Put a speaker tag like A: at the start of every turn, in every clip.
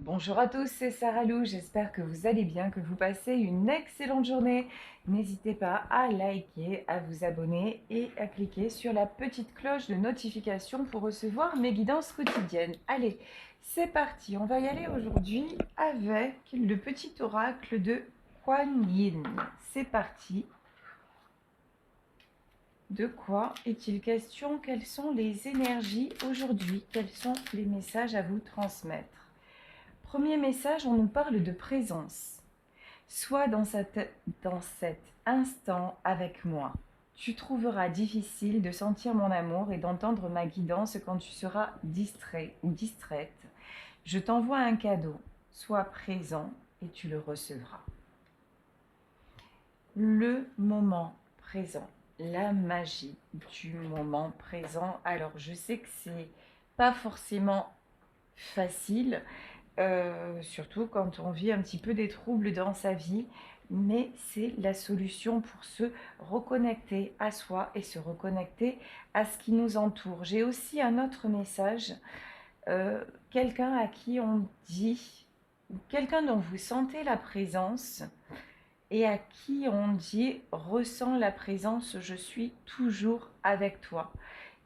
A: Bonjour à tous, c'est Sarah Lou, j'espère que vous allez bien, que vous passez une excellente journée. N'hésitez pas à liker, à vous abonner et à cliquer sur la petite cloche de notification pour recevoir mes guidances quotidiennes. Allez, c'est parti, on va y aller aujourd'hui avec le petit oracle de Kuan Yin. C'est parti. De quoi est-il question? Quelles sont les énergies aujourd'hui? Quels sont les messages à vous transmettre? Premier message, on nous parle de présence. Sois dans cet instant avec moi. Tu trouveras difficile de sentir mon amour et d'entendre ma guidance quand tu seras distrait ou distraite. Je t'envoie un cadeau. Sois présent et tu le recevras. Le moment présent, la magie du moment présent. Alors, je sais que c'est pas forcément facile, surtout quand on vit un petit peu des troubles dans sa vie, mais c'est la solution pour se reconnecter à soi et se reconnecter à ce qui nous entoure. J'ai aussi un autre message, quelqu'un à qui on dit, quelqu'un dont vous sentez la présence et à qui on dit ressens la présence, je suis toujours avec toi.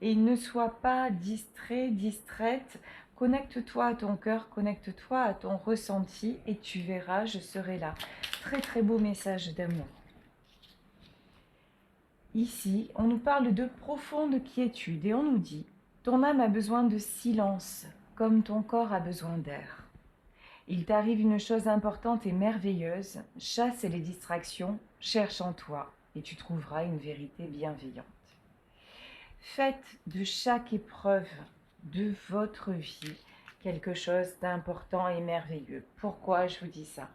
A: Et ne sois pas distrait, distraite, connecte-toi à ton cœur, connecte-toi à ton ressenti et tu verras, je serai là. Très très beau message d'amour. Ici, on nous parle de profonde quiétude et on nous dit, ton âme a besoin de silence, comme ton corps a besoin d'air. Il t'arrive une chose importante et merveilleuse, chasse les distractions, cherche en toi et tu trouveras une vérité bienveillante. Faites de chaque épreuve de votre vie quelque chose d'important et merveilleux. Pourquoi je vous dis ça?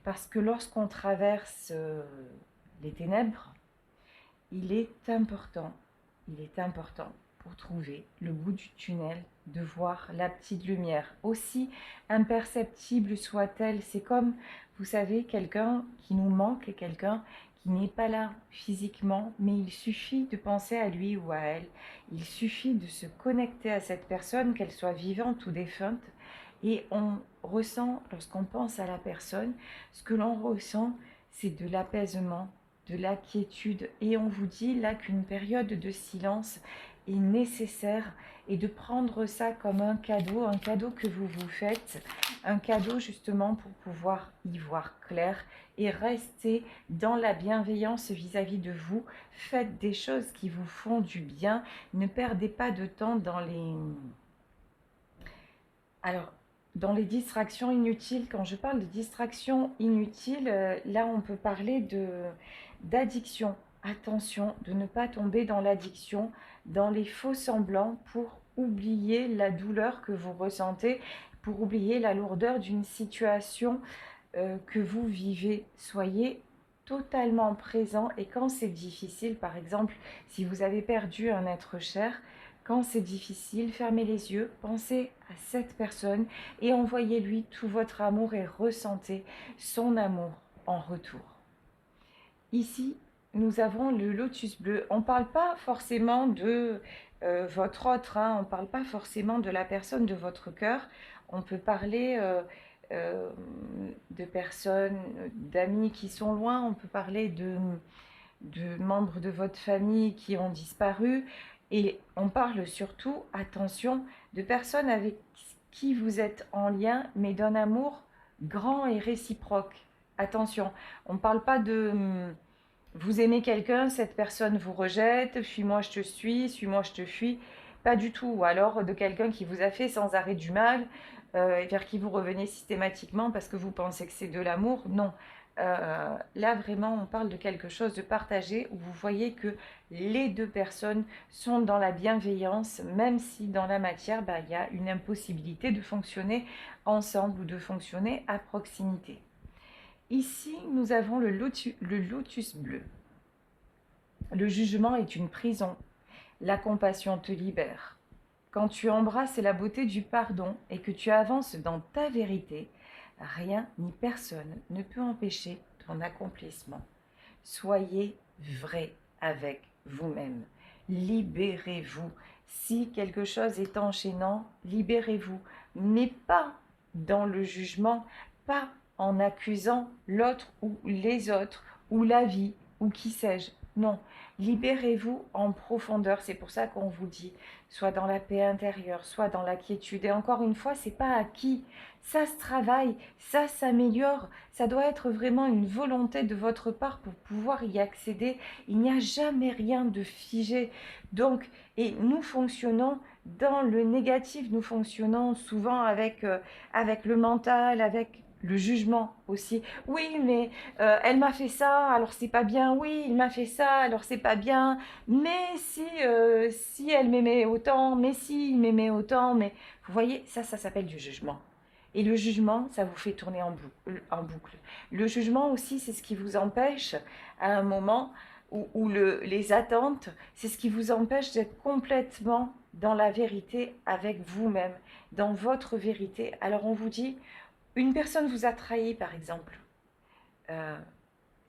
A: Parce que lorsqu'on traverse les ténèbres, il est important pour trouver le bout du tunnel, de voir la petite lumière. Aussi imperceptible soit-elle, c'est comme, vous savez, quelqu'un qui nous manque, quelqu'un qui n'est pas là physiquement, mais il suffit de penser à lui ou à elle. Il suffit de se connecter à cette personne, qu'elle soit vivante ou défunte, et on ressent, lorsqu'on pense à la personne, ce que l'on ressent, c'est de l'apaisement, de la quiétude. Et on vous dit là qu'une période de silence est nécessaire et de prendre ça comme un cadeau que vous vous faites, un cadeau justement pour pouvoir y voir clair et rester dans la bienveillance vis-à-vis de vous. Faites des choses qui vous font du bien. Ne perdez pas de temps dans les... Alors, dans les distractions inutiles, quand je parle de distractions inutiles, là on peut parler d'addiction. Attention de ne pas tomber dans l'addiction, dans les faux semblants pour oublier la douleur que vous ressentez, pour oublier la lourdeur d'une situation que vous vivez. Soyez totalement présent et quand c'est difficile, par exemple, si vous avez perdu un être cher, quand c'est difficile, fermez les yeux, pensez à cette personne et envoyez-lui tout votre amour et ressentez son amour en retour. Ici, nous avons le lotus bleu. On ne parle pas forcément de votre autre, hein, on ne parle pas forcément de la personne de votre cœur. On peut parler euh, de personnes, d'amis qui sont loin, on peut parler de membres de votre famille qui ont disparu. Et on parle surtout, attention, de personnes avec qui vous êtes en lien, mais d'un amour grand et réciproque. Attention, on ne parle pas de vous aimez quelqu'un, cette personne vous rejette, suis-moi je te suis-moi je te fuis. Pas du tout. Ou alors de quelqu'un qui vous a fait sans arrêt du mal et vers qui vous revenez systématiquement parce que vous pensez que c'est de l'amour. Non. Là vraiment on parle de quelque chose de partagé où vous voyez que les deux personnes sont dans la bienveillance, même si dans la matière il y a une impossibilité de fonctionner ensemble ou de fonctionner à proximité. Ici, nous avons le lotus bleu. Le jugement est une prison. La compassion te libère. Quand tu embrasses la beauté du pardon et que tu avances dans ta vérité, rien ni personne ne peut empêcher ton accomplissement. Soyez vrai avec vous-même. Libérez-vous. Si quelque chose est enchaînant, libérez-vous. Mais pas dans le jugement, pas en accusant l'autre ou les autres, ou la vie, ou qui sais-je. Non, libérez-vous en profondeur. C'est pour ça qu'on vous dit, soit dans la paix intérieure, soit dans la quiétude. Et encore une fois, c'est pas acquis. Ça se travaille, ça s'améliore. Ça doit être vraiment une volonté de votre part pour pouvoir y accéder. Il n'y a jamais rien de figé. Donc, et nous fonctionnons dans le négatif, nous fonctionnons souvent avec le mental, avec le jugement aussi. Oui, mais elle m'a fait ça, alors c'est pas bien. Oui, il m'a fait ça, alors c'est pas bien. Mais si elle m'aimait autant, mais si il m'aimait autant, mais vous voyez, ça s'appelle du jugement. Et le jugement, ça vous fait tourner en boucle. Le jugement aussi, c'est ce qui vous empêche à un moment où les attentes, c'est ce qui vous empêche d'être complètement dans la vérité avec vous-même, dans votre vérité. Alors on vous dit, une personne vous a trahi par exemple, euh,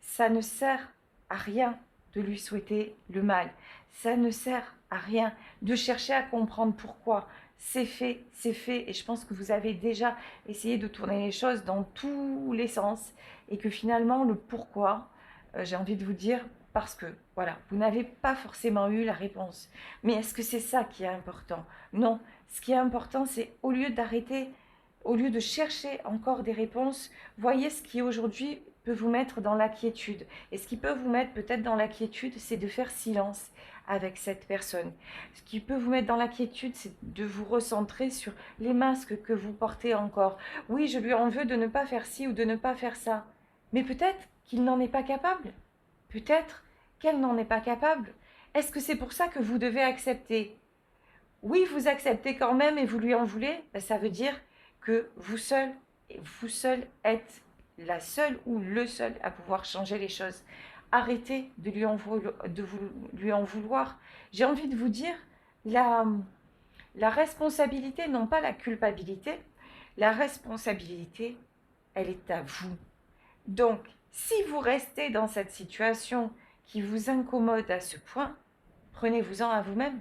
A: ça ne sert à rien de lui souhaiter le mal, ça ne sert à rien de chercher à comprendre pourquoi. C'est fait, et je pense que vous avez déjà essayé de tourner les choses dans tous les sens, et que finalement le pourquoi, j'ai envie de vous dire, parce que voilà, vous n'avez pas forcément eu la réponse. Mais est-ce que c'est ça qui est important? Non, ce qui est important, c'est au lieu d'arrêter, au lieu de chercher encore des réponses, voyez ce qui aujourd'hui peut vous mettre dans la quiétude. Et ce qui peut vous mettre peut-être dans la quiétude, c'est de faire silence avec cette personne. Ce qui peut vous mettre dans la quiétude, c'est de vous recentrer sur les masques que vous portez encore. Oui, je lui en veux de ne pas faire ci ou de ne pas faire ça. Mais peut-être qu'il n'en est pas capable. Peut-être qu'elle n'en est pas capable. Est-ce que c'est pour ça que vous devez accepter? Oui, vous acceptez quand même et vous lui en voulez. Ça veut dire que vous seul êtes la seule ou le seul à pouvoir changer les choses. Arrêtez de lui en vouloir. J'ai envie de vous dire, la responsabilité, non pas la culpabilité, la responsabilité, elle est à vous. Donc, si vous restez dans cette situation qui vous incommode à ce point, prenez-vous-en à vous-même.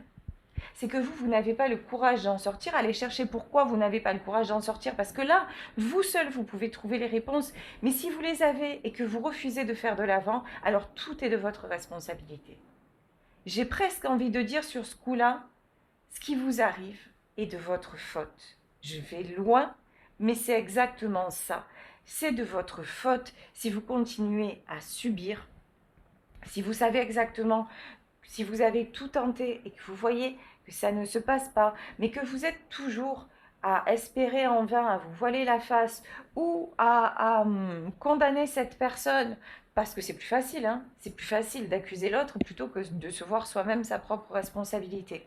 A: C'est que vous n'avez pas le courage d'en sortir. Allez chercher pourquoi vous n'avez pas le courage d'en sortir. Parce que là, vous seul, vous pouvez trouver les réponses. Mais si vous les avez et que vous refusez de faire de l'avant, alors tout est de votre responsabilité. J'ai presque envie de dire sur ce coup-là, ce qui vous arrive est de votre faute. Je vais loin, mais c'est exactement ça. C'est de votre faute si vous continuez à subir, si vous savez exactement, si vous avez tout tenté et que vous voyez que ça ne se passe pas, mais que vous êtes toujours à espérer en vain, à vous voiler la face ou à condamner cette personne, parce que c'est plus facile, hein, c'est plus facile d'accuser l'autre plutôt que de se voir soi-même sa propre responsabilité.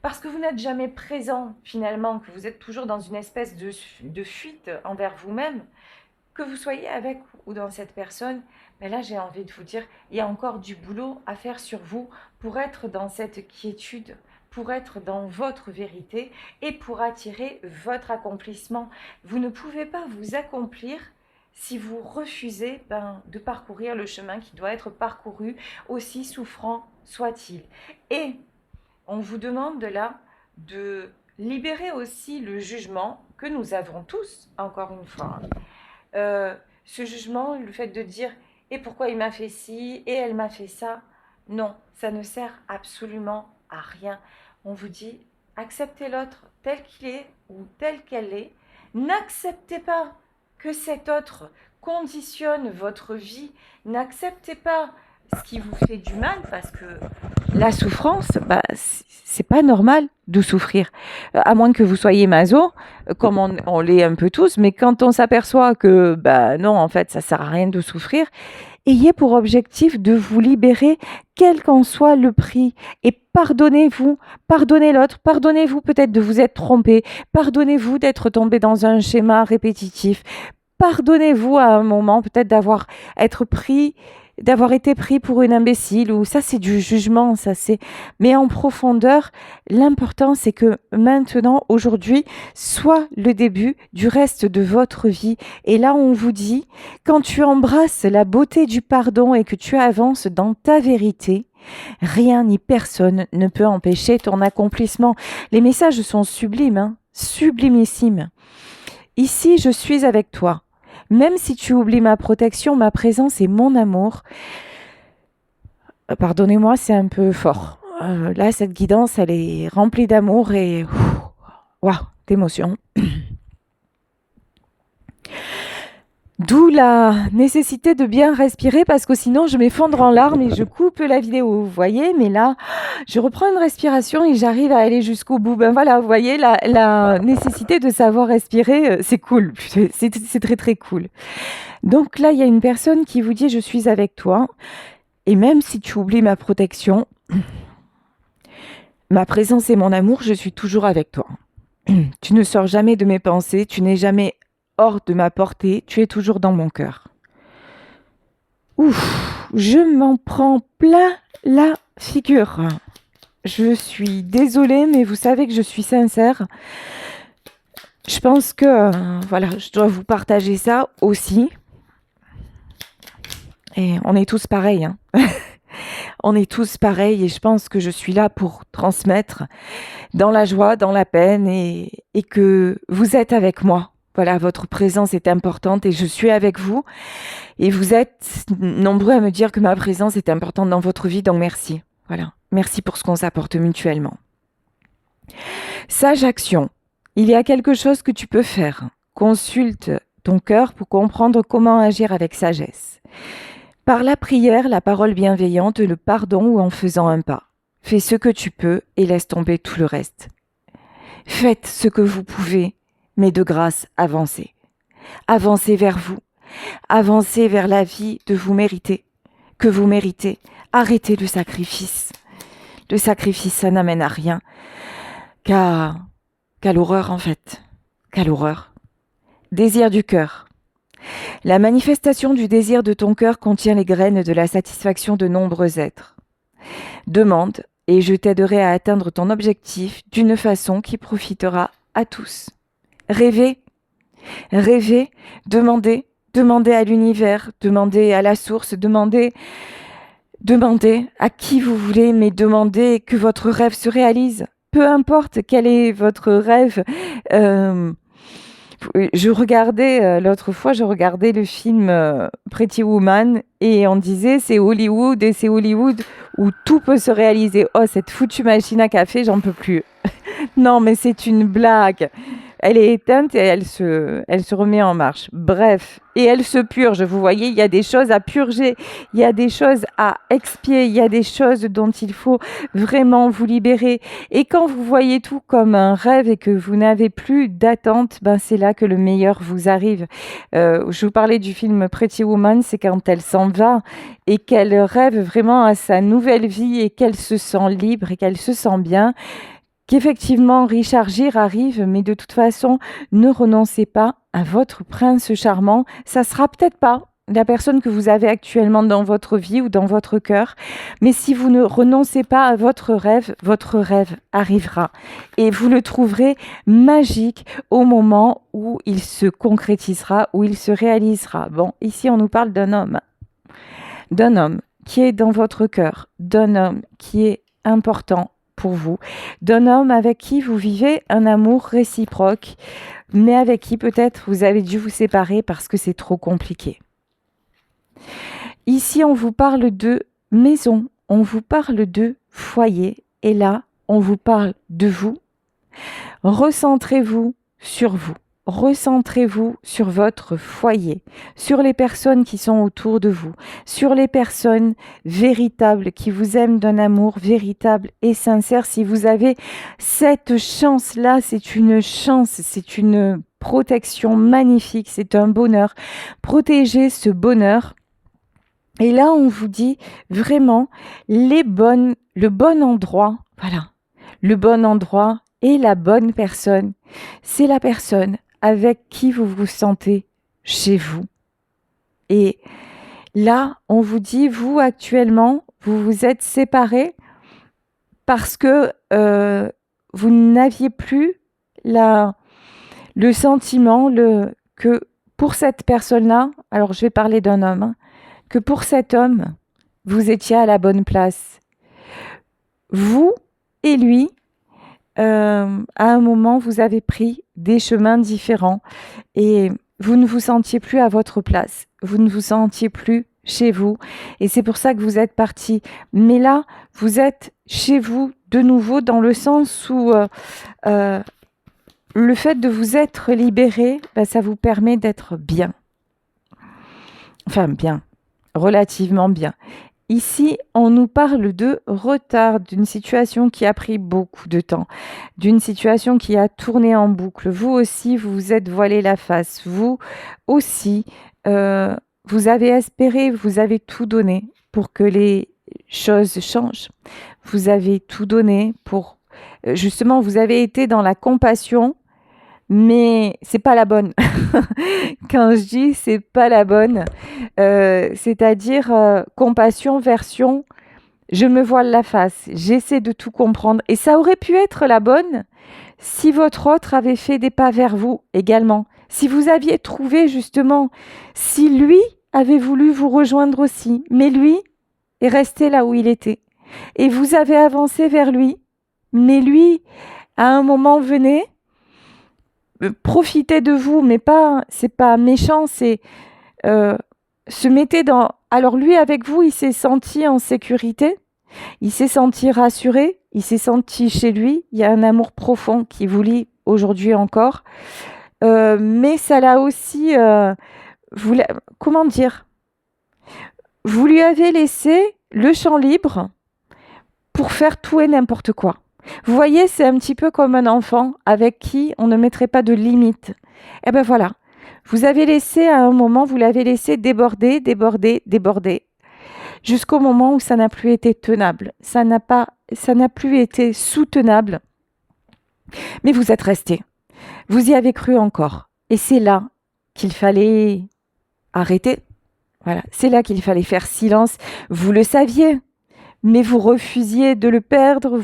A: Parce que vous n'êtes jamais présent finalement, que vous êtes toujours dans une espèce de fuite envers vous-même, que vous soyez avec ou dans cette personne, mais là j'ai envie de vous dire, il y a encore du boulot à faire sur vous pour être dans cette quiétude, pour être dans votre vérité et pour attirer votre accomplissement. Vous ne pouvez pas vous accomplir si vous refusez de parcourir le chemin qui doit être parcouru, aussi souffrant soit-il. Et on vous demande de là de libérer aussi le jugement que nous avons tous, encore une fois. Ce jugement, le fait de dire et pourquoi il m'a fait ci et elle m'a fait ça, non, ça ne sert absolument à rien. On vous dit acceptez l'autre tel qu'il est ou tel qu'elle est. N'acceptez pas que cet autre conditionne votre vie. N'acceptez pas ce qui vous fait du mal parce que la souffrance, c'est pas normal de souffrir. À moins que vous soyez maso, comme on l'est un peu tous, mais quand on s'aperçoit que, non, en fait, ça sert à rien de souffrir, ayez pour objectif de vous libérer, quel qu'en soit le prix. Et pardonnez-vous, pardonnez l'autre, pardonnez-vous peut-être de vous être trompé, pardonnez-vous d'être tombé dans un schéma répétitif, pardonnez-vous à un moment peut-être d'avoir été pris pour une imbécile, ou ça c'est du jugement, ça c'est. Mais en profondeur, l'important c'est que maintenant, aujourd'hui, soit le début du reste de votre vie. Et là, on vous dit, quand tu embrasses la beauté du pardon et que tu avances dans ta vérité, rien ni personne ne peut empêcher ton accomplissement. Les messages sont sublimes, hein, sublimissimes. Ici, je suis avec toi. Même si tu oublies ma protection, ma présence et mon amour, pardonnez-moi, c'est un peu fort. Là, cette guidance, elle est remplie d'amour et waouh, d'émotion. D'où la nécessité de bien respirer parce que sinon je m'effondre en larmes et je coupe la vidéo, vous voyez. Mais là, je reprends une respiration et j'arrive à aller jusqu'au bout. Ben voilà, vous voyez, la nécessité de savoir respirer, c'est cool. C'est très très cool. Donc là, il y a une personne qui vous dit « Je suis avec toi ». Et même si tu oublies ma protection, ma présence et mon amour, je suis toujours avec toi. Tu ne sors jamais de mes pensées, tu n'es jamais hors de ma portée, tu es toujours dans mon cœur. Ouf, je m'en prends plein la figure. Je suis désolée, mais vous savez que je suis sincère. Je pense que, voilà, je dois vous partager ça aussi. Et on est tous pareils, hein. On est tous pareils et je pense que je suis là pour transmettre dans la joie, dans la peine et que vous êtes avec moi. Voilà, votre présence est importante et je suis avec vous. Et vous êtes nombreux à me dire que ma présence est importante dans votre vie, donc merci. Voilà, merci pour ce qu'on s'apporte mutuellement. Sage action. Il y a quelque chose que tu peux faire. Consulte ton cœur pour comprendre comment agir avec sagesse. Par la prière, la parole bienveillante, le pardon ou en faisant un pas. Fais ce que tu peux et laisse tomber tout le reste. Faites ce que vous pouvez, mais de grâce, avancez. Avancez vers vous. Avancez vers la vie que vous méritez. Arrêtez le sacrifice. Le sacrifice, ça n'amène à rien qu'à l'horreur en fait. Qu'à l'horreur. Désir du cœur. La manifestation du désir de ton cœur contient les graines de la satisfaction de nombreux êtres. Demande et je t'aiderai à atteindre ton objectif d'une façon qui profitera à tous. Rêvez, demandez à l'univers, demandez à la source, demandez à qui vous voulez, mais demandez que votre rêve se réalise. Peu importe quel est votre rêve. L'autre fois, je regardais le film Pretty Woman et on disait c'est Hollywood et c'est Hollywood où tout peut se réaliser. Oh, cette foutue machine à café, j'en peux plus. Non, mais c'est une blague. Elle est éteinte et elle se remet en marche. Bref, et elle se purge. Vous voyez, il y a des choses à purger, il y a des choses à expier, il y a des choses dont il faut vraiment vous libérer. Et quand vous voyez tout comme un rêve et que vous n'avez plus d'attente, ben c'est là que le meilleur vous arrive. Je vous parlais du film Pretty Woman, c'est quand elle s'en va et qu'elle rêve vraiment à sa nouvelle vie et qu'elle se sent libre et qu'elle se sent bien. Qu'effectivement Richard Gere arrive, mais de toute façon, ne renoncez pas à votre prince charmant. Ça sera peut-être pas la personne que vous avez actuellement dans votre vie ou dans votre cœur, mais si vous ne renoncez pas à votre rêve arrivera et vous le trouverez magique au moment où il se concrétisera, où il se réalisera. Bon, ici on nous parle d'un homme qui est dans votre cœur, d'un homme qui est important pour vous, d'un homme avec qui vous vivez un amour réciproque, mais avec qui peut-être vous avez dû vous séparer parce que c'est trop compliqué. Ici, on vous parle de maison, on vous parle de foyer, et là, on vous parle de vous. Recentrez-vous sur vous. Recentrez-vous sur votre foyer, sur les personnes qui sont autour de vous, sur les personnes véritables qui vous aiment d'un amour véritable et sincère. Si vous avez cette chance-là, c'est une chance, c'est une protection magnifique, c'est un bonheur. Protégez ce bonheur. Et là, on vous dit vraiment le bon endroit, voilà, le bon endroit et la bonne personne. C'est la personne avec qui vous vous sentez chez vous. Et là, on vous dit, vous actuellement, vous vous êtes séparés parce que vous n'aviez plus le sentiment que pour cette personne-là, alors je vais parler d'un homme, hein, que pour cet homme, vous étiez à la bonne place. Vous et lui, à un moment, vous avez pris des chemins différents et vous ne vous sentiez plus à votre place. Vous ne vous sentiez plus chez vous et c'est pour ça que vous êtes parti. Mais là, vous êtes chez vous de nouveau dans le sens où euh, le fait de vous être libéré, ben, ça vous permet d'être bien. Enfin, bien, relativement bien. Ici, on nous parle de retard, d'une situation qui a pris beaucoup de temps, d'une situation qui a tourné en boucle. Vous aussi, vous vous êtes voilé la face. Vous aussi, euh, vous avez espéré, vous avez tout donné pour que les choses changent. Vous avez tout donné pour... Justement, vous avez été dans la compassion, mais c'est pas la bonne. Quand je dis c'est pas la bonne, c'est-à-dire compassion version je me voile la face, j'essaie de tout comprendre. Et ça aurait pu être la bonne si votre autre avait fait des pas vers vous également. Si vous aviez trouvé justement, si lui avait voulu vous rejoindre aussi, mais lui est resté là où il était. Et vous avez avancé vers lui, mais lui, à un moment venait, profiter de vous, mais pas, c'est pas méchant, c'est se mettait dans. Alors lui, avec vous, il s'est senti en sécurité, il s'est senti rassuré, il s'est senti chez lui. Il y a un amour profond qui vous lie aujourd'hui encore, mais ça l'a aussi. Comment dire? Vous lui avez laissé le champ libre pour faire tout et n'importe quoi. Vous voyez, c'est un petit peu comme un enfant avec qui on ne mettrait pas de limite. Eh ben voilà, vous avez laissé à un moment, vous l'avez laissé déborder, déborder, déborder, jusqu'au moment où ça n'a plus été tenable. Ça n'a plus été soutenable. Mais vous êtes resté. Vous y avez cru encore. Et c'est là qu'il fallait arrêter. Voilà, c'est là qu'il fallait faire silence. Vous le saviez, mais vous refusiez de le perdre,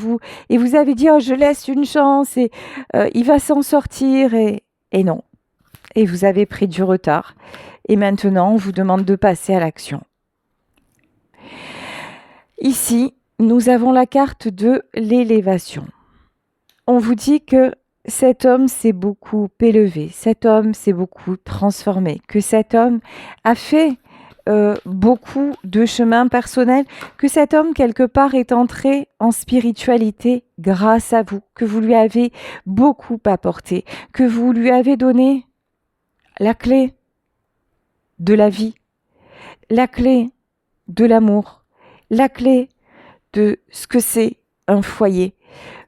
A: et vous avez dit, oh, je laisse une chance, et il va s'en sortir, et non. Et vous avez pris du retard. Et maintenant, on vous demande de passer à l'action. Ici, nous avons la carte de l'élévation. On vous dit que cet homme s'est beaucoup élevé, cet homme s'est beaucoup transformé, que cet homme a fait beaucoup de chemins personnels, que cet homme, quelque part, est entré en spiritualité grâce à vous, que vous lui avez beaucoup apporté, que vous lui avez donné la clé de la vie, la clé de l'amour, la clé de ce que c'est un foyer.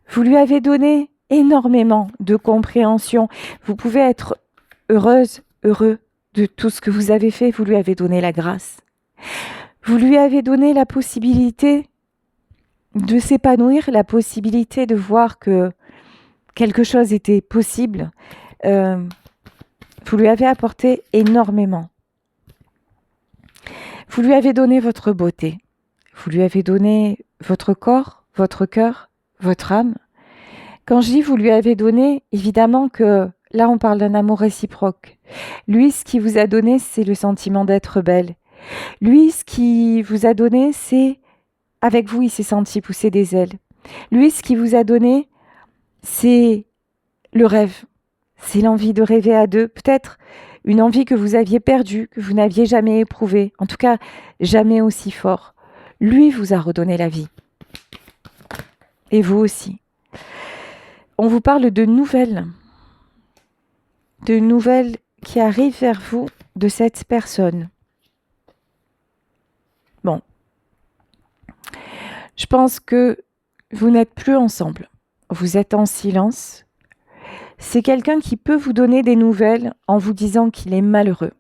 A: Vous lui avez donné énormément de compréhension. Vous pouvez être heureuse, heureux de tout ce que vous avez fait, vous lui avez donné la grâce. Vous lui avez donné la possibilité de s'épanouir, la possibilité de voir que quelque chose était possible. Vous lui avez apporté énormément. Vous lui avez donné votre beauté. Vous lui avez donné votre corps, votre cœur, votre âme. Quand je dis vous lui avez donné, évidemment que là on parle d'un amour réciproque. Lui, ce qu'il vous a donné, c'est le sentiment d'être belle. Lui, ce qu'il vous a donné, c'est, avec vous, il s'est senti pousser des ailes. Lui, ce qu'il vous a donné, c'est le rêve. C'est l'envie de rêver à deux. Peut-être une envie que vous aviez perdue, que vous n'aviez jamais éprouvée. En tout cas, jamais aussi fort. Lui vous a redonné la vie. Et vous aussi. On vous parle de nouvelles qui arrivent vers vous de cette personne. Bon, je pense que vous n'êtes plus ensemble. Vous êtes en silence. C'est quelqu'un qui peut vous donner des nouvelles en vous disant qu'il est malheureux.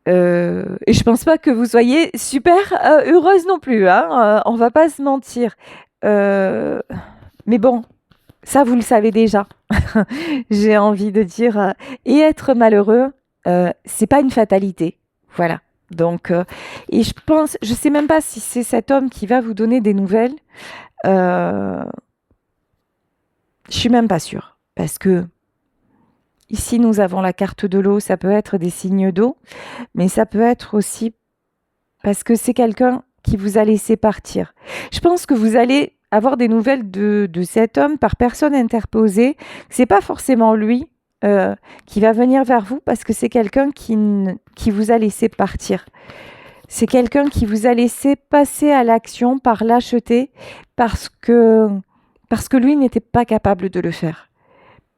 A: Et je pense pas que vous soyez super heureuse non plus. Hein, on va pas se mentir. Mais bon, ça vous le savez déjà. J'ai envie de dire. Et être malheureux, c'est pas une fatalité. Voilà. Donc, et je sais même pas si c'est cet homme qui va vous donner des nouvelles. Je suis même pas sûre. Parce que ici, nous avons la carte de l'eau. Ça peut être des signes d'eau. Mais ça peut être aussi parce que c'est quelqu'un qui vous a laissé partir. Je pense que vous allez avoir des nouvelles de cet homme par personne interposée. C'est pas forcément lui qui va venir vers vous parce que c'est quelqu'un qui vous a laissé partir. C'est quelqu'un qui vous a laissé passer à l'action par lâcheté parce que lui n'était pas capable de le faire.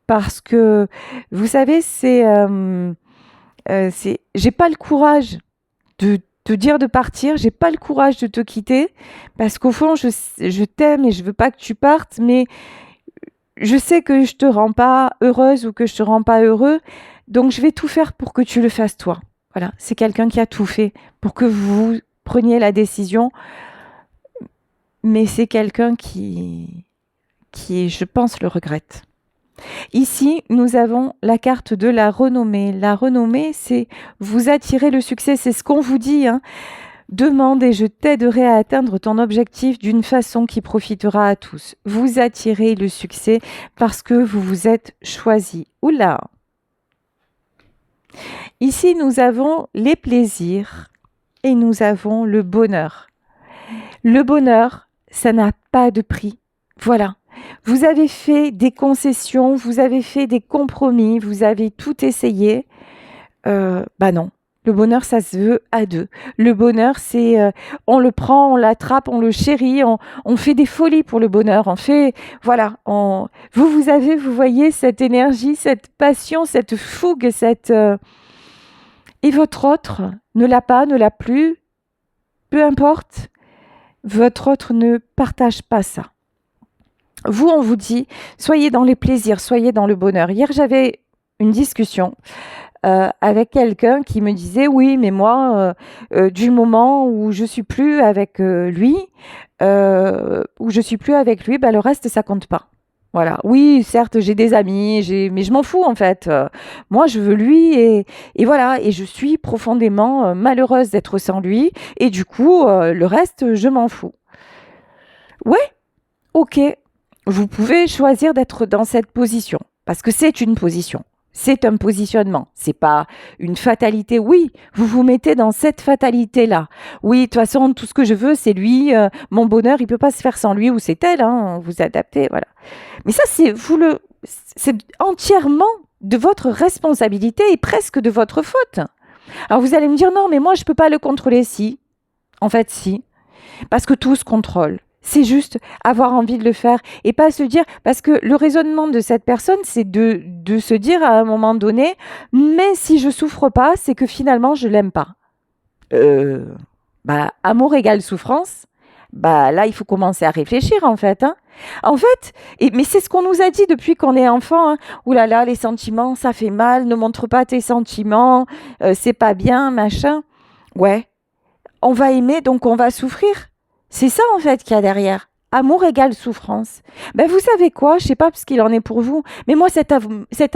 A: Parce que, vous savez, j'ai pas le courage de te dire de partir, j'ai pas le courage de te quitter, parce qu'au fond, je t'aime et je veux pas que tu partes, mais je sais que je te rends pas heureuse ou que je te rends pas heureux, donc je vais tout faire pour que tu le fasses toi. Voilà, c'est quelqu'un qui a tout fait pour que vous preniez la décision, mais c'est quelqu'un qui, je pense, le regrette. Ici, nous avons la carte de la renommée. La renommée, c'est vous attirer le succès, c'est ce qu'on vous dit, hein. Demande et je t'aiderai à atteindre ton objectif d'une façon qui profitera à tous. Vous attirez le succès parce que vous vous êtes choisi. Oula! Ici, nous avons les plaisirs et nous avons le bonheur. Le bonheur, ça n'a pas de prix. Voilà. Vous avez fait des concessions, vous avez fait des compromis, vous avez tout essayé. Non. Le bonheur, ça se veut à deux. Le bonheur, c'est on le prend, on l'attrape, on le chérit, on fait des folies pour le bonheur. On fait, voilà. Vous voyez cette énergie, cette passion, cette fougue, et votre autre ne l'a pas, ne l'a plus. Peu importe, votre autre ne partage pas ça. Vous, on vous dit, soyez dans les plaisirs, soyez dans le bonheur. Hier, j'avais une discussion avec quelqu'un qui me disait, oui, mais moi, du moment où je suis plus avec lui, le reste, ça compte pas. Voilà. Oui, certes, j'ai des amis, mais je m'en fous en fait. Moi, je veux lui et voilà. Et je suis profondément malheureuse d'être sans lui. Et du coup, le reste, je m'en fous. Ouais, ok. Vous pouvez choisir d'être dans cette position parce que c'est une position. C'est un positionnement, c'est pas une fatalité. Oui, vous vous mettez dans cette fatalité-là. Oui, de toute façon, tout ce que je veux, c'est lui. Mon bonheur, il peut pas se faire sans lui ou c'est elle. Hein, vous adaptez, voilà. Mais ça, c'est entièrement de votre responsabilité et presque de votre faute. Alors vous allez me dire non, mais moi je peux pas le contrôler. Si, en fait, si, parce que tout se contrôle. C'est juste avoir envie de le faire et pas se dire, parce que le raisonnement de cette personne, c'est de se dire à un moment donné, mais si je souffre pas, c'est que finalement je l'aime pas. Amour égale souffrance. Là, il faut commencer à réfléchir en fait. Hein. En fait, mais c'est ce qu'on nous a dit depuis qu'on est enfant. Hein. Ouh là là, les sentiments, ça fait mal. Ne montre pas tes sentiments. C'est pas bien, machin. Ouais. On va aimer, donc on va souffrir. C'est ça en fait qu'il y a derrière. Amour égale souffrance. Vous savez quoi, je sais pas ce qu'il en est pour vous, mais moi cet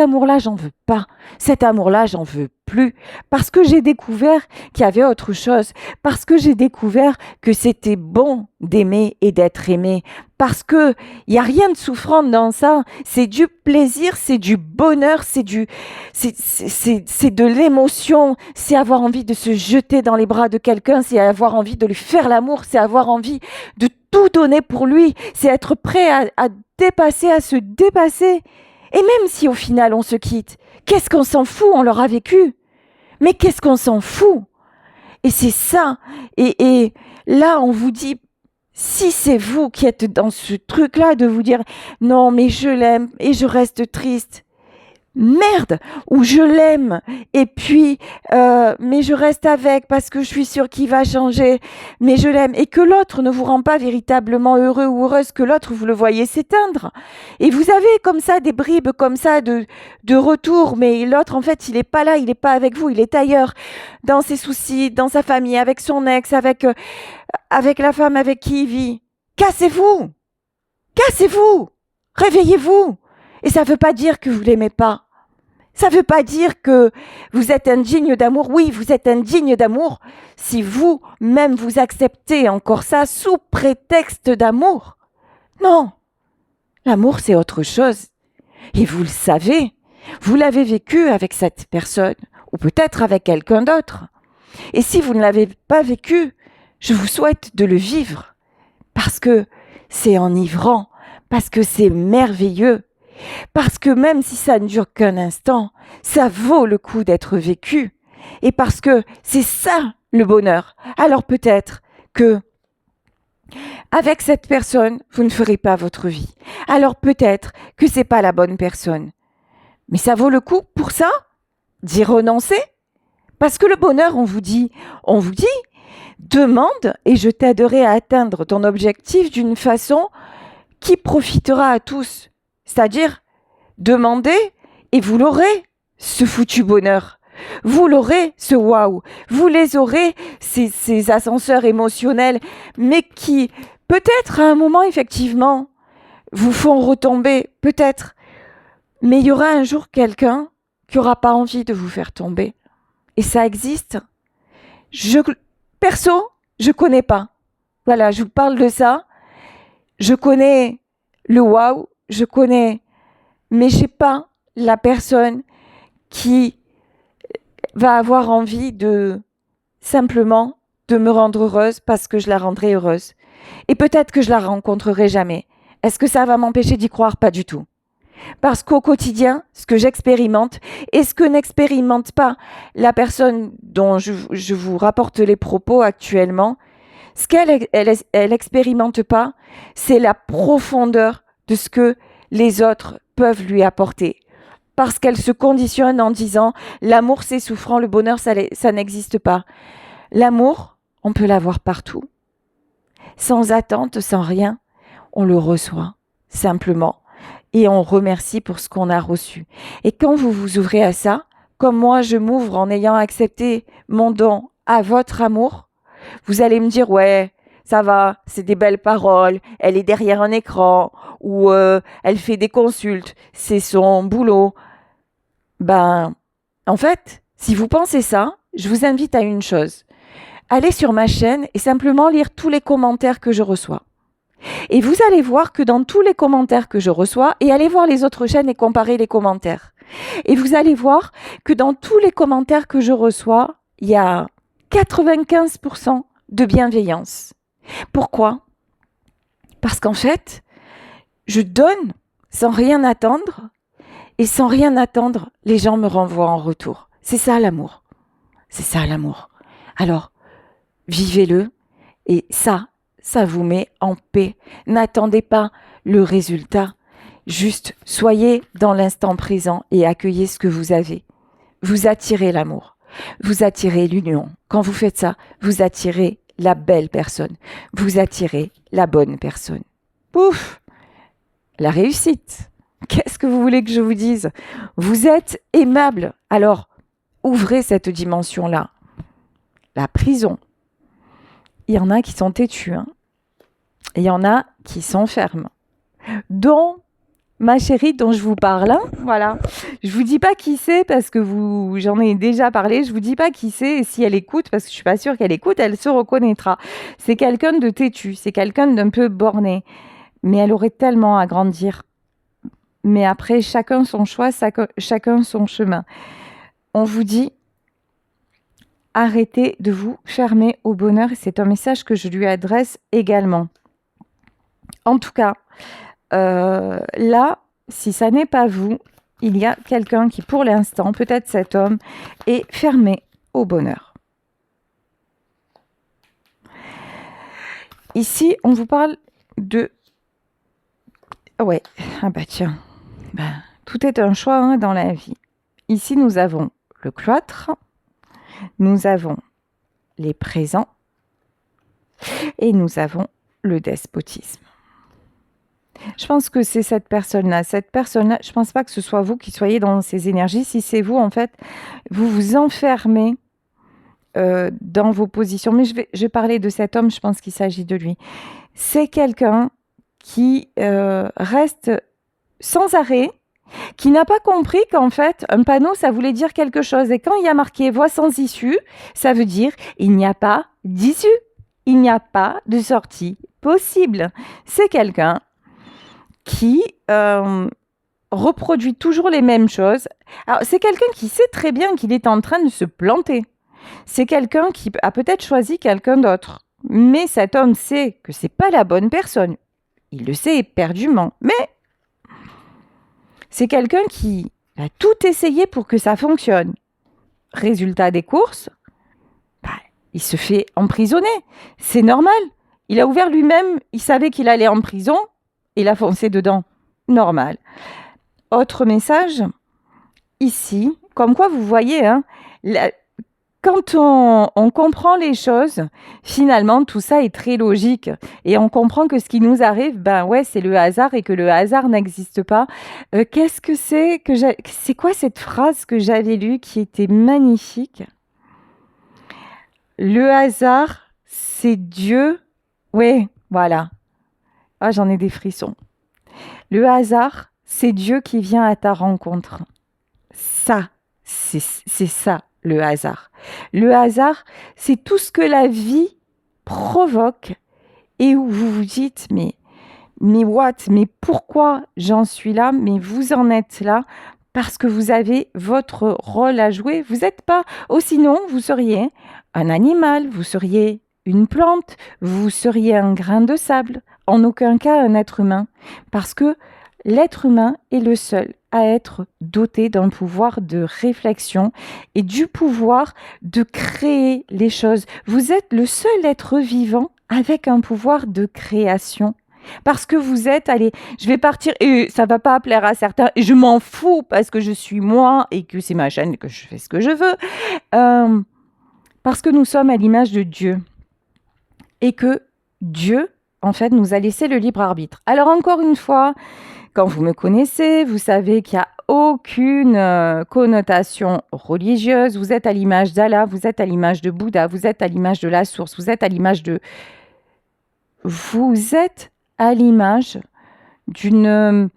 A: amour-là, j'en veux pas. Cet amour-là, j'en veux plus. Parce que j'ai découvert qu'il y avait autre chose. Parce que j'ai découvert que c'était bon d'aimer et d'être aimé. Parce que il y a rien de souffrant dans ça. C'est du plaisir, c'est du bonheur, c'est de l'émotion. C'est avoir envie de se jeter dans les bras de quelqu'un, c'est avoir envie de lui faire l'amour, c'est avoir envie de tout donner pour lui, c'est être prêt à dépasser, à se dépasser. Et même si au final on se quitte, qu'est-ce qu'on s'en fout, on l'aura vécu. Mais qu'est-ce qu'on s'en fout. Et c'est ça. Et là, on vous dit, si c'est vous qui êtes dans ce truc-là de vous dire, non, mais je l'aime et je reste triste. Merde, ou je l'aime et puis mais je reste avec parce que je suis sûre qu'il va changer, mais je l'aime et que l'autre ne vous rend pas véritablement heureux ou heureuse, que l'autre vous le voyez s'éteindre et vous avez comme ça des bribes comme ça de retour, mais l'autre en fait il est pas là, il est pas avec vous, il est ailleurs dans ses soucis, dans sa famille, avec son ex, avec la femme avec qui il vit. Cassez-vous, réveillez-vous. Et ça ne veut pas dire que vous l'aimez pas. Ça ne veut pas dire que vous êtes indigne d'amour. Oui, vous êtes indigne d'amour si vous-même vous acceptez encore ça sous prétexte d'amour. Non, l'amour c'est autre chose. Et vous le savez, vous l'avez vécu avec cette personne ou peut-être avec quelqu'un d'autre. Et si vous ne l'avez pas vécu, je vous souhaite de le vivre parce que c'est enivrant, parce que c'est merveilleux, parce que même si ça ne dure qu'un instant, ça vaut le coup d'être vécu, et parce que c'est ça le bonheur. Alors peut-être que avec cette personne, vous ne ferez pas votre vie. Alors peut-être que c'est pas la bonne personne. Mais ça vaut le coup pour ça d'y renoncer. Parce que le bonheur, on vous dit, demande et je t'aiderai à atteindre ton objectif d'une façon qui profitera à tous. C'est-à-dire, demandez et vous l'aurez, ce foutu bonheur. Vous l'aurez, ce waouh. Vous les aurez, ces ascenseurs émotionnels, mais qui, peut-être à un moment, effectivement, vous font retomber, peut-être. Mais il y aura un jour quelqu'un qui n'aura pas envie de vous faire tomber. Et ça existe. Perso, je connais pas. Voilà, je vous parle de ça. Je connais le waouh, je connais, mais j'ai pas la personne qui va avoir envie de simplement de me rendre heureuse parce que je la rendrai heureuse. Et peut-être que je la rencontrerai jamais. Est-ce que ça va m'empêcher d'y croire? Pas du tout. Parce qu'au quotidien, ce que j'expérimente et ce que n'expérimente pas la personne dont je vous rapporte les propos actuellement, ce qu'elle elle expérimente pas, c'est la profondeur de ce que les autres peuvent lui apporter. Parce qu'elle se conditionne en disant l'amour c'est souffrant, le bonheur ça n'existe pas. L'amour, on peut l'avoir partout. Sans attente, sans rien, on le reçoit simplement. Et on remercie pour ce qu'on a reçu. Et quand vous vous ouvrez à ça, comme moi je m'ouvre en ayant accepté mon don à votre amour, vous allez me dire, ouais, ça va, c'est des belles paroles, elle est derrière un écran, ou elle fait des consultes, c'est son boulot. Ben, en fait, si vous pensez ça, je vous invite à une chose. Allez sur ma chaîne et simplement lire tous les commentaires que je reçois. Et vous allez voir que dans tous les commentaires que je reçois, et allez voir les autres chaînes et comparer les commentaires. Et vous allez voir que dans tous les commentaires que je reçois, il y a 95% de bienveillance. Pourquoi? Parce qu'en fait, je donne sans rien attendre, et sans rien attendre, les gens me renvoient en retour. C'est ça l'amour. C'est ça l'amour. Alors, vivez-le, et ça vous met en paix. N'attendez pas le résultat. Juste soyez dans l'instant présent et accueillez ce que vous avez. Vous attirez l'amour. Vous attirez l'union. Quand vous faites ça, vous attirez la belle personne. Vous attirez la bonne personne. Pouf! La réussite. Qu'est-ce que vous voulez que je vous dise? Vous êtes aimable. Alors, ouvrez cette dimension-là. La prison. Il y en a qui sont têtus, hein. Il y en a qui s'enferment. Dont ma chérie dont je vous parle, hein, voilà. Je vous dis pas qui c'est parce que j'en ai déjà parlé. Je vous dis pas qui c'est et si elle écoute parce que je suis pas sûre qu'elle écoute, elle se reconnaîtra. C'est quelqu'un de têtu, c'est quelqu'un d'un peu borné, mais elle aurait tellement à grandir. Mais après, chacun son choix, chacun son chemin. On vous dit, arrêtez de vous fermer au bonheur. Et c'est un message que je lui adresse également. En tout cas, là, si ça n'est pas vous, il y a quelqu'un qui, pour l'instant, peut-être cet homme, est fermé au bonheur. Ici, on vous parle de... Ouais, ah bah tiens, tout est un choix, hein, dans la vie. Ici, nous avons le cloître, nous avons les présents et nous avons le despotisme. Je pense que c'est cette personne-là. Cette personne-là, je ne pense pas que ce soit vous qui soyez dans ces énergies. Si c'est vous, en fait, vous vous enfermez dans vos positions. Mais je vais parler de cet homme, je pense qu'il s'agit de lui. C'est quelqu'un qui reste sans arrêt, qui n'a pas compris qu'en fait, un panneau, ça voulait dire quelque chose. Et quand il y a marqué « voie sans issue », ça veut dire « il n'y a pas d'issue ». Il n'y a pas de sortie possible. C'est quelqu'un qui reproduit toujours les mêmes choses. Alors, c'est quelqu'un qui sait très bien qu'il est en train de se planter. C'est quelqu'un qui a peut-être choisi quelqu'un d'autre. Mais cet homme sait que c'est pas la bonne personne. il le sait éperdument. Mais c'est quelqu'un qui a tout essayé pour que ça fonctionne. Résultat des courses, il se fait emprisonner. C'est normal. Il a ouvert lui-même, il savait qu'il allait en prison, il a foncé dedans. Normal. Autre message, ici, comme quoi vous voyez, hein, quand on comprend les choses, finalement, tout ça est très logique. Et on comprend que ce qui nous arrive, ben ouais, c'est le hasard et que le hasard n'existe pas. Qu'est-ce que c'est quoi cette phrase que j'avais lue qui était magnifique? Le hasard, c'est Dieu. Oui, voilà. Ah, j'en ai des frissons. Le hasard, c'est Dieu qui vient à ta rencontre. Ça, c'est ça, le hasard. Le hasard, c'est tout ce que la vie provoque et où vous vous dites, mais what? Mais pourquoi j'en suis là? Mais vous en êtes là parce que vous avez votre rôle à jouer. Vous n'êtes pas... Oh, sinon, vous seriez un animal, vous seriez une plante, vous seriez un grain de sable. En aucun cas un être humain. Parce que l'être humain est le seul à être doté d'un pouvoir de réflexion et du pouvoir de créer les choses. Vous êtes le seul être vivant avec un pouvoir de création. Parce que vous êtes, allez, je vais partir et ça va pas plaire à certains et je m'en fous parce que je suis moi et que c'est ma chaîne et que je fais ce que je veux. Parce que nous sommes à l'image de Dieu et que Dieu, en fait, nous a laissé le libre arbitre. Alors encore une fois, quand vous me connaissez, vous savez qu'il n'y a aucune connotation religieuse. Vous êtes à l'image d'Allah, vous êtes à l'image de Bouddha, vous êtes à l'image de la source, vous êtes à l'image de... Vous êtes à l'image d'une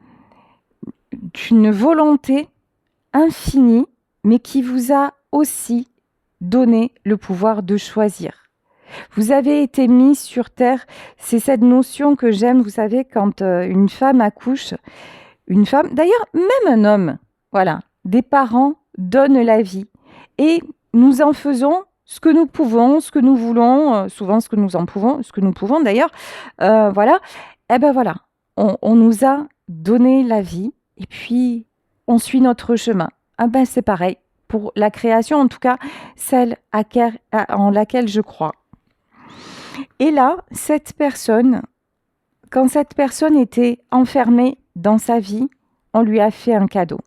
A: volonté infinie, mais qui vous a aussi donné le pouvoir de choisir. Vous avez été mis sur terre, c'est cette notion que j'aime, vous savez, quand une femme accouche, une femme, d'ailleurs même un homme, voilà, des parents donnent la vie et nous en faisons ce que nous pouvons, ce que nous voulons, souvent ce que nous en pouvons, ce que nous pouvons d'ailleurs, voilà, et ben voilà, on nous a donné la vie et puis on suit notre chemin. Ah ben c'est pareil pour la création, en tout cas celle en laquelle je crois. Et là, cette personne, quand cette personne était enfermée dans sa vie, on lui a fait un cadeau.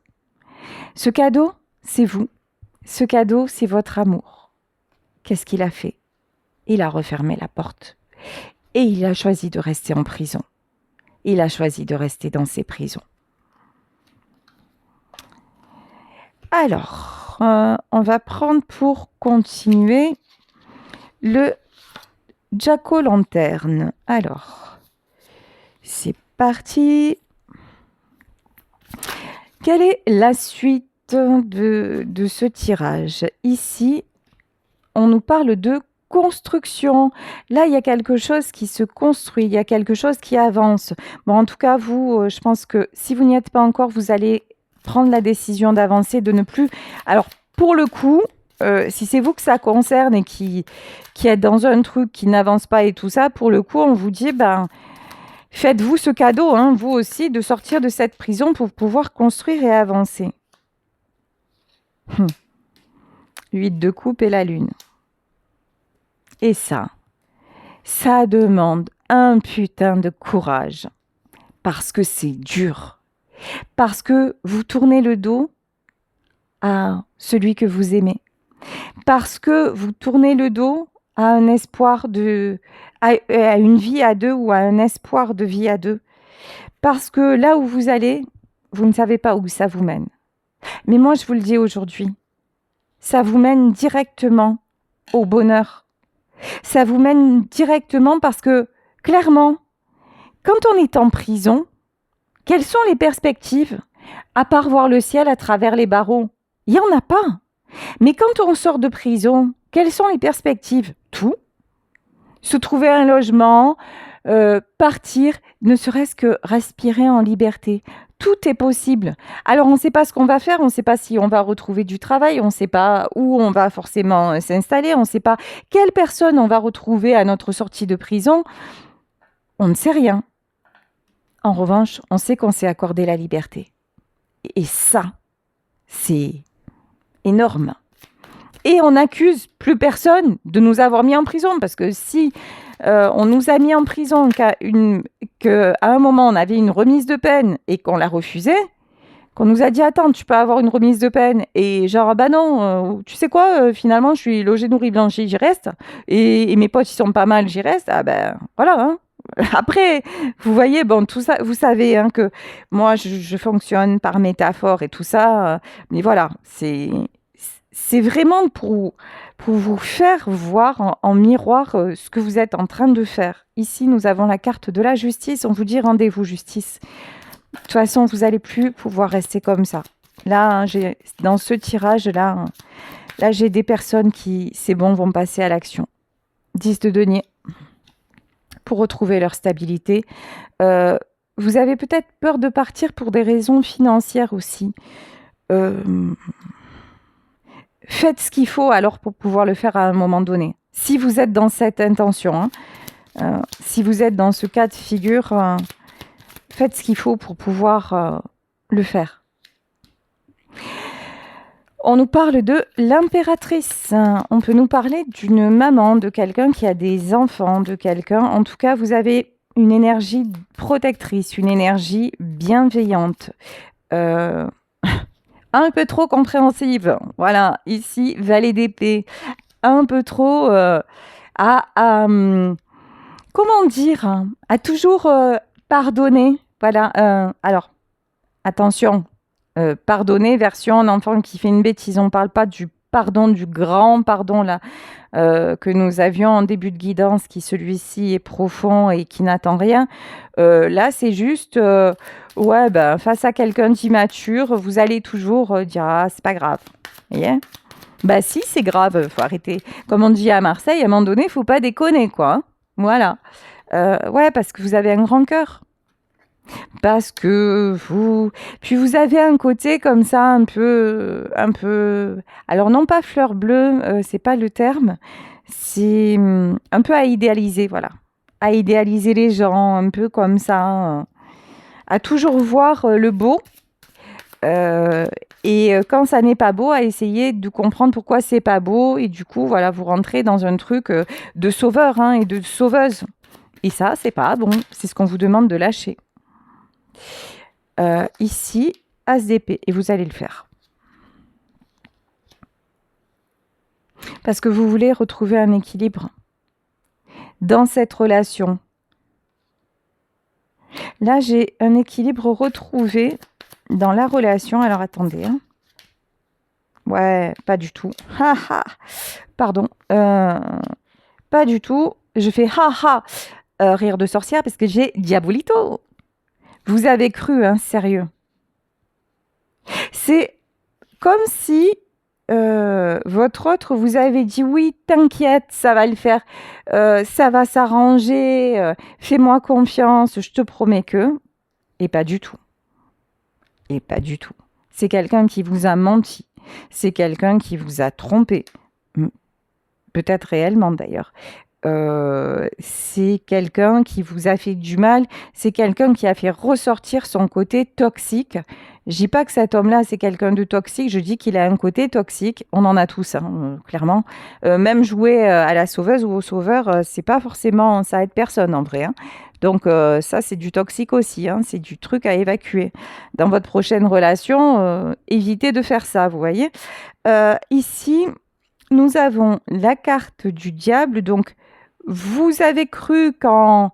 A: Ce cadeau, c'est vous. Ce cadeau, c'est votre amour. Qu'est-ce qu'il a fait? Il a refermé la porte. Et il a choisi de rester en prison. Il a choisi de rester dans ses prisons. Alors, on va prendre pour continuer le Jack-o'-lanterne. Alors, c'est parti. Quelle est la suite de ce tirage? Ici, on nous parle de construction. Là, il y a quelque chose qui se construit, il y a quelque chose qui avance. Bon, en tout cas, vous, je pense que si vous n'y êtes pas encore, vous allez prendre la décision d'avancer, de ne plus... Alors, pour le coup, si c'est vous que ça concerne et qui êtes dans un truc qui n'avance pas et tout ça, pour le coup, on vous dit, ben, faites-vous ce cadeau, hein, vous aussi, de sortir de cette prison pour pouvoir construire et avancer. 8 de coupe et la lune. Et ça demande un putain de courage. Parce que c'est dur. Parce que vous tournez le dos à celui que vous aimez. Parce que vous tournez le dos à un espoir à une vie à deux ou à un espoir de vie à deux. Parce que là où vous allez, vous ne savez pas où ça vous mène. Mais moi, je vous le dis aujourd'hui, ça vous mène directement au bonheur. Ça vous mène directement parce que, clairement, quand on est en prison, quelles sont les perspectives à part voir le ciel à travers les barreaux? Il n'y en a pas. Mais quand on sort de prison, quelles sont les perspectives? Tout. Se trouver un logement, partir, ne serait-ce que respirer en liberté. Tout est possible. Alors, on ne sait pas ce qu'on va faire, on ne sait pas si on va retrouver du travail, on ne sait pas où on va forcément s'installer, on ne sait pas quelle personne on va retrouver à notre sortie de prison. On ne sait rien. En revanche, on sait qu'on s'est accordé la liberté. Et ça, c'est énorme. Et on n'accuse plus personne de nous avoir mis en prison, parce que si on nous a mis en prison qu'à un moment on avait une remise de peine et qu'on l'a refusée, qu'on nous a dit attends, tu peux avoir une remise de peine, et genre bah non, tu sais quoi, finalement je suis logé, nourri, blanchi, j'y reste, et mes potes ils sont pas mal, j'y reste, ah ben voilà, hein. Après, vous voyez, bon, tout ça, vous savez hein, que moi, je fonctionne par métaphore et tout ça, mais voilà, c'est vraiment pour vous faire voir en miroir ce que vous êtes en train de faire. Ici, nous avons la carte de la justice, on vous dit rendez-vous justice. De toute façon, vous n'allez plus pouvoir rester comme ça. Là, hein, dans ce tirage-là, hein, là, j'ai des personnes qui, c'est bon, vont passer à l'action. 10 de denier pour retrouver leur stabilité. Vous avez peut-être peur de partir pour des raisons financières aussi. Faites ce qu'il faut alors pour pouvoir le faire à un moment donné. Si vous êtes dans cette intention, hein, si vous êtes dans ce cas de figure, faites ce qu'il faut pour pouvoir le faire. On nous parle de l'impératrice. On peut nous parler d'une maman, de quelqu'un qui a des enfants, de quelqu'un. En tout cas, vous avez une énergie protectrice, une énergie bienveillante. Un peu trop compréhensive. Voilà, ici, valet d'épée. Un peu trop comment dire, à toujours pardonner. Voilà. Alors, attention. Pardonner, version un enfant qui fait une bêtise. On ne parle pas du pardon, du grand pardon là que nous avions en début de guidance, qui celui-ci est profond et qui n'attend rien. Là, c'est juste, ouais, ben, face à quelqu'un d'immature, vous allez toujours dire ah, c'est pas grave. Vous voyez? Bah si, c'est grave, faut arrêter. Comme on dit à Marseille, à un moment donné, il faut pas déconner, quoi. Hein. Voilà. Ouais, parce que vous avez un grand cœur. Parce que puis vous avez un côté comme ça un peu, alors non pas fleur bleue, c'est pas le terme, c'est un peu à idéaliser, voilà, à idéaliser les gens, un peu comme ça, à toujours voir le beau, et quand ça n'est pas beau, à essayer de comprendre pourquoi c'est pas beau, et du coup, voilà, vous rentrez dans un truc de sauveur hein, et de sauveuse, et ça, c'est pas bon, c'est ce qu'on vous demande de lâcher. Ici, As d'épée, et vous allez le faire. Parce que vous voulez retrouver un équilibre dans cette relation. Là, j'ai un équilibre retrouvé dans la relation. Alors, attendez. Hein. Ouais, pas du tout. Pardon. Pas du tout. Je fais rire de sorcière parce que j'ai Diabolito. Vous avez cru, hein, sérieux. C'est comme si votre autre vous avait dit oui, t'inquiète, ça va le faire, ça va s'arranger, fais-moi confiance, je te promets que... Et pas du tout. Et pas du tout. C'est quelqu'un qui vous a menti. C'est quelqu'un qui vous a trompé. Peut-être réellement d'ailleurs. C'est quelqu'un qui vous a fait du mal, c'est quelqu'un qui a fait ressortir son côté toxique. Je dis pas que cet homme-là, c'est quelqu'un de toxique, je dis qu'il a un côté toxique. On en a tous, hein, clairement. Même jouer à la sauveuse ou au sauveur, c'est pas forcément, ça aide personne en vrai. Hein. Donc ça, c'est du toxique aussi, hein, c'est du truc à évacuer. Dans votre prochaine relation, évitez de faire ça, vous voyez. Ici, nous avons la carte du diable, donc vous avez cru qu'en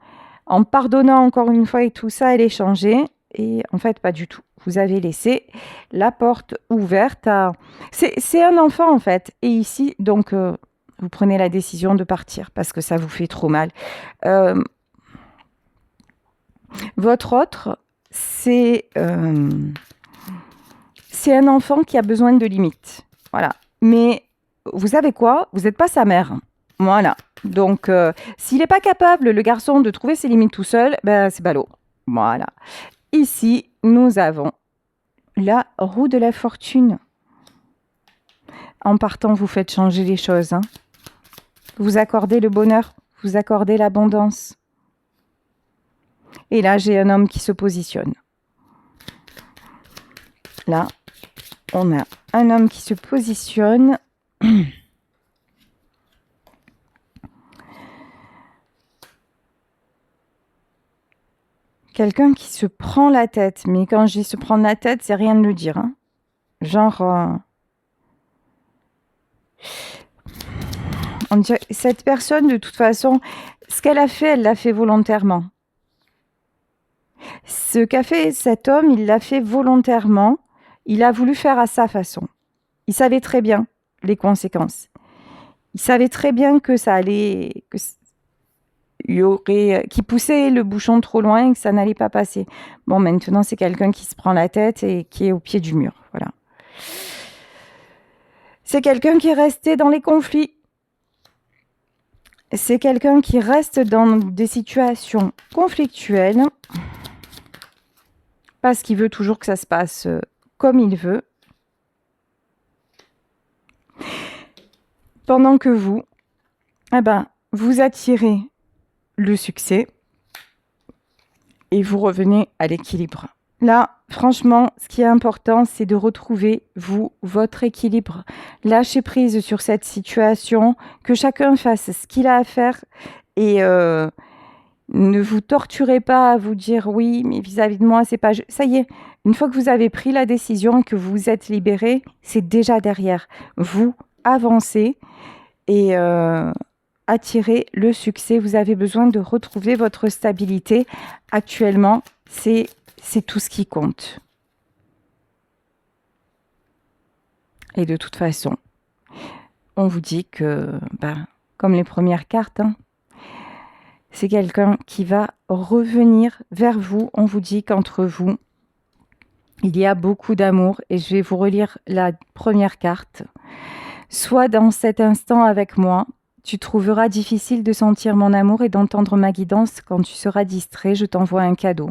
A: pardonnant encore une fois et tout ça, elle est changée. Et en fait, pas du tout. Vous avez laissé la porte ouverte à... C'est un enfant, en fait. Et ici, donc, vous prenez la décision de partir parce que ça vous fait trop mal. Votre autre, c'est un enfant qui a besoin de limites. Voilà. Mais vous savez quoi? Vous n'êtes pas sa mère. Voilà. Donc, s'il n'est pas capable, le garçon, de trouver ses limites tout seul, ben, c'est ballot. Voilà. Ici, nous avons la roue de la fortune. En partant, vous faites changer les choses. Hein. Vous accordez le bonheur, vous accordez l'abondance. Et là, j'ai un homme qui se positionne. Là, on a un homme qui se positionne. Quelqu'un qui se prend la tête. Mais quand je dis se prendre la tête, c'est rien de le dire. Hein. Genre... on dirait, cette personne, de toute façon, ce qu'elle a fait, elle l'a fait volontairement. Ce qu'a fait cet homme, il l'a fait volontairement. Il a voulu faire à sa façon. Il savait très bien les conséquences. Il savait très bien que ça allait... qui poussait le bouchon trop loin et que ça n'allait pas passer. Bon, maintenant, c'est quelqu'un qui se prend la tête et qui est au pied du mur. Voilà. C'est quelqu'un qui est resté dans les conflits. C'est quelqu'un qui reste dans des situations conflictuelles parce qu'il veut toujours que ça se passe comme il veut. Pendant que vous, vous attirez le succès et vous revenez à l'équilibre. Là, franchement, ce qui est important, c'est de retrouver, vous, votre équilibre. Lâchez prise sur cette situation, que chacun fasse ce qu'il a à faire et ne vous torturez pas à vous dire oui, mais vis-à-vis de moi, c'est pas... Ça y est, une fois que vous avez pris la décision et que vous vous êtes libéré, c'est déjà derrière. Vous avancez et attirez le succès. Vous avez besoin de retrouver votre stabilité. Actuellement, c'est tout ce qui compte. Et de toute façon, on vous dit que, comme les premières cartes, hein, c'est quelqu'un qui va revenir vers vous. On vous dit qu'entre vous, il y a beaucoup d'amour. Et je vais vous relire la première carte. Sois dans cet instant avec moi. Tu trouveras difficile de sentir mon amour et d'entendre ma guidance. Quand tu seras distrait, je t'envoie un cadeau.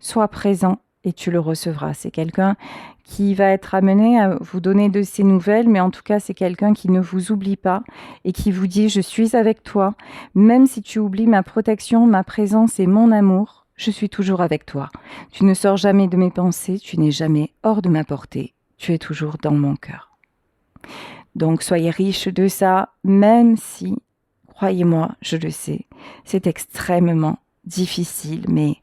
A: Sois présent et tu le recevras. C'est quelqu'un qui va être amené à vous donner de ses nouvelles, mais en tout cas, c'est quelqu'un qui ne vous oublie pas et qui vous dit « Je suis avec toi, même si tu oublies ma protection, ma présence et mon amour, je suis toujours avec toi. Tu ne sors jamais de mes pensées, tu n'es jamais hors de ma portée, tu es toujours dans mon cœur. » Donc, soyez riches de ça, même si, croyez-moi, je le sais, c'est extrêmement difficile, mais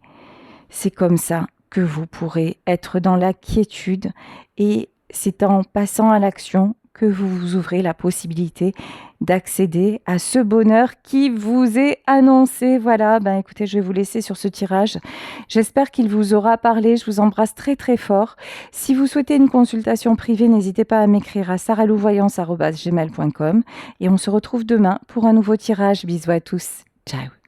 A: c'est comme ça que vous pourrez être dans la quiétude et c'est en passant à l'action que vous vous ouvrez la possibilité d'accéder à ce bonheur qui vous est annoncé. Voilà, écoutez, je vais vous laisser sur ce tirage. J'espère qu'il vous aura parlé. Je vous embrasse très très fort. Si vous souhaitez une consultation privée, n'hésitez pas à m'écrire à saralouvoyance@gmail.com et on se retrouve demain pour un nouveau tirage. Bisous à tous. Ciao.